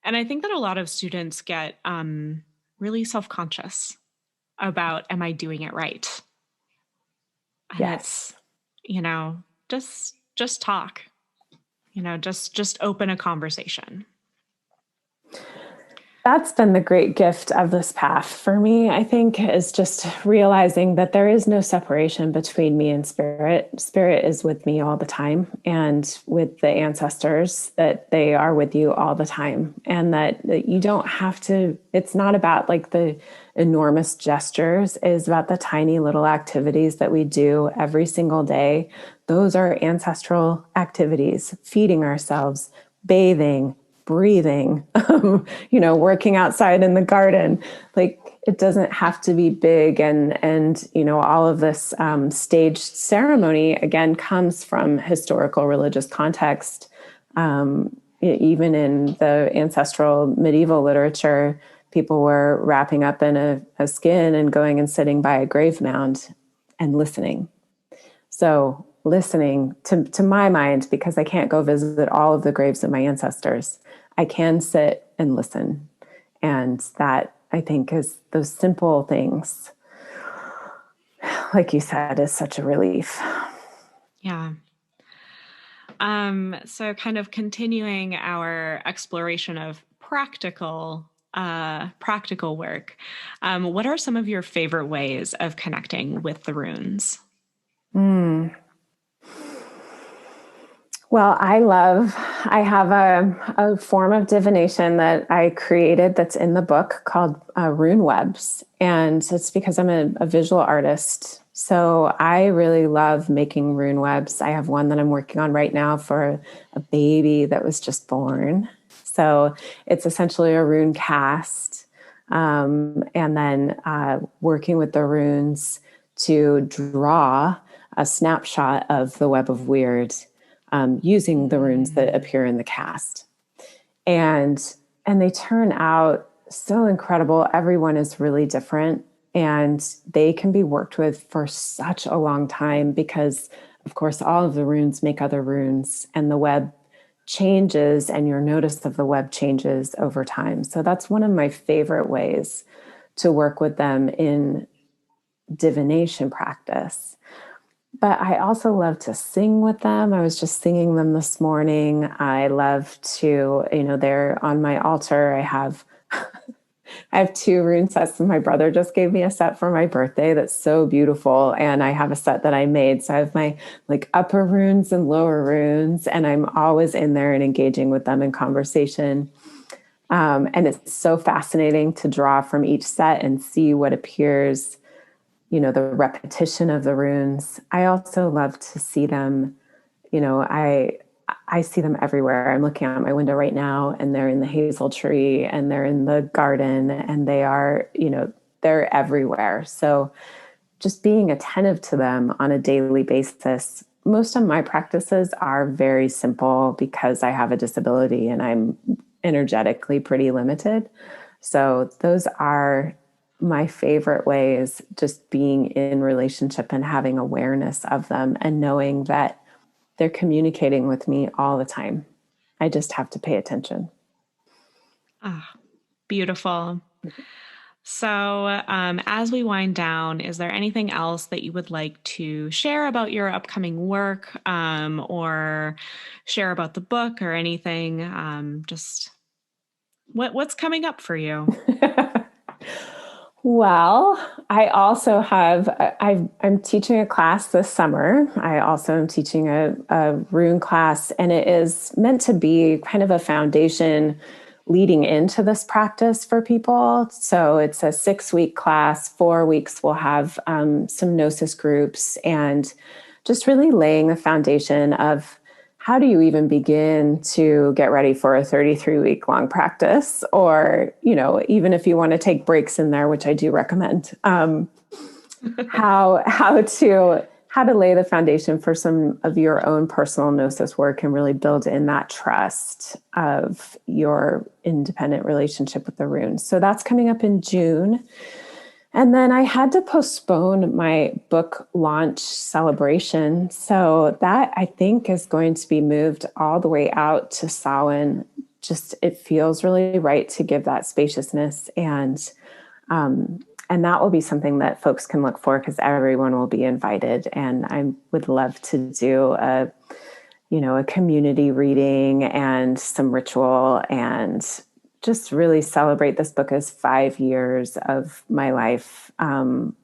And I think that a lot of students get really self-conscious about, am I doing it right? And Yes. it's, just talk, just open a conversation. That's been the great gift of this path for me, I think, is just realizing that there is no separation between me and spirit. Spirit is with me all the time, and with the ancestors, that they are with you all the time. And that you don't have to, it's not about like the enormous gestures, it is about the tiny little activities that we do every single day. Those are ancestral activities: feeding ourselves, bathing, breathing, working outside in the garden. Like, it doesn't have to be big. And all of this staged ceremony, again, comes from historical religious context. Even in the ancestral medieval literature, people were wrapping up in a skin and going and sitting by a grave mound and listening. So listening to my mind, because I can't go visit all of the graves of my ancestors, I can sit and listen. And that, I think, is those simple things, like you said, is such a relief. Yeah. So kind of continuing our exploration of practical work, what are some of your favorite ways of connecting with the runes? Well, I have a form of divination that I created that's in the book called rune webs. And it's because I'm a visual artist. So I really love making rune webs. I have one that I'm working on right now for a baby that was just born. So it's essentially a rune cast. And then working with the runes to draw a snapshot of the web of weird, using the runes that appear in the cast. And they turn out so incredible. Everyone is really different, and they can be worked with for such a long time because of course, all of the runes make other runes, and the web changes and your notice of the web changes over time. So that's one of my favorite ways to work with them in divination practice. But I also love to sing with them. I was just singing them this morning. I love to, they're on my altar. I have 2 rune sets. My brother just gave me a set for my birthday that's so beautiful. And I have a set that I made. So I have my upper runes and lower runes, and I'm always in there and engaging with them in conversation. And it's so fascinating to draw from each set and see what appears, the repetition of the runes. I also love to see them, I see them everywhere. I'm looking out my window right now, and they're in the hazel tree, and they're in the garden, and they are, they're everywhere. So just being attentive to them on a daily basis. Most of my practices are very simple because I have a disability and I'm energetically pretty limited. So those are my favorite ways, just being in relationship and having awareness of them and knowing that they're communicating with me all the time. I just have to pay attention. Ah, beautiful. So as we wind down, is there anything else that you would like to share about your upcoming work, or share about the book or anything? Just what's coming up for you? Well, I also have, I'm teaching a class this summer. I also am teaching a rune class, and it is meant to be kind of a foundation leading into this practice for people. So it's a 6-week class. 4 weeks we'll have some gnosis groups, and just really laying the foundation of how do you even begin to get ready for a 33-week long practice? Or, even if you want to take breaks in there, which I do recommend, how to lay the foundation for some of your own personal gnosis work and really build in that trust of your independent relationship with the runes. So that's coming up in June. And then I had to postpone my book launch celebration. So that, I think, is going to be moved all the way out to Samhain. Just, it feels really right to give that spaciousness. And that will be something that folks can look for, because everyone will be invited. And I would love to do a community reading and some ritual, and just really celebrate this book as 5 years of my life, and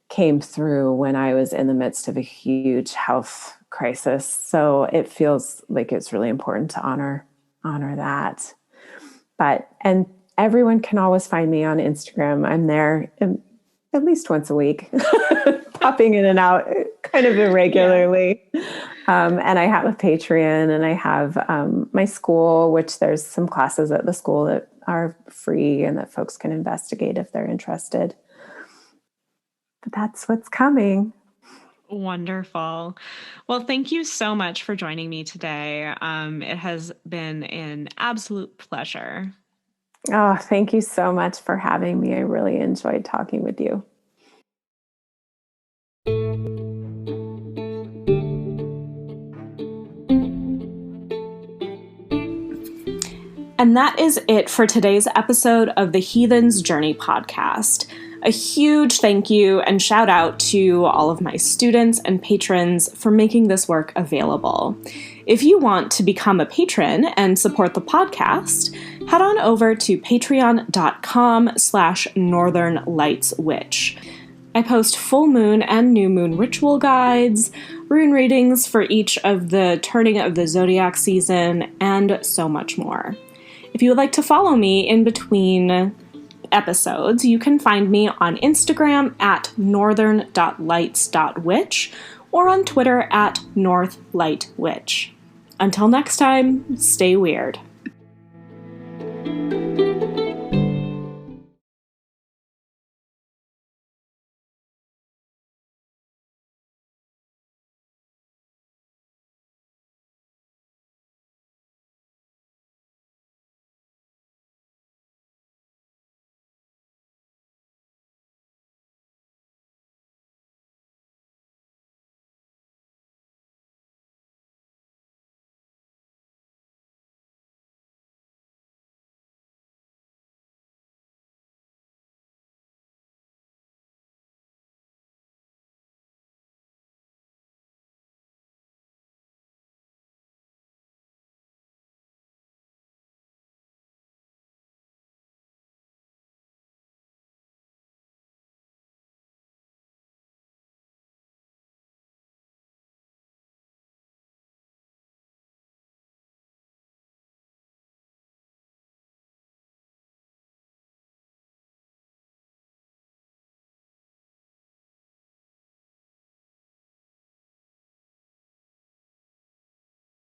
came through when I was in the midst of a huge health crisis. So it feels like it's really important to honor that. And everyone can always find me on Instagram. I'm there at least once a week, popping in and out kind of irregularly. Yeah. And I have a Patreon, and I have my school, which there's some classes at the school that are free and that folks can investigate if they're interested. But that's what's coming. Wonderful. Well, thank you so much for joining me today. It has been an absolute pleasure. Oh, thank you so much for having me. I really enjoyed talking with you. And that is it for today's episode of the Heathen's Journey podcast. A huge thank you and shout out to all of my students and patrons for making this work available. If you want to become a patron and support the podcast, head on over to patreon.com/northernlightswitch. I post full moon and new moon ritual guides, rune readings for each of the turning of the zodiac season, and so much more. If you would like to follow me in between episodes, you can find me on Instagram at northern.lights.witch or on Twitter at northlightwitch. Until next time, stay weird.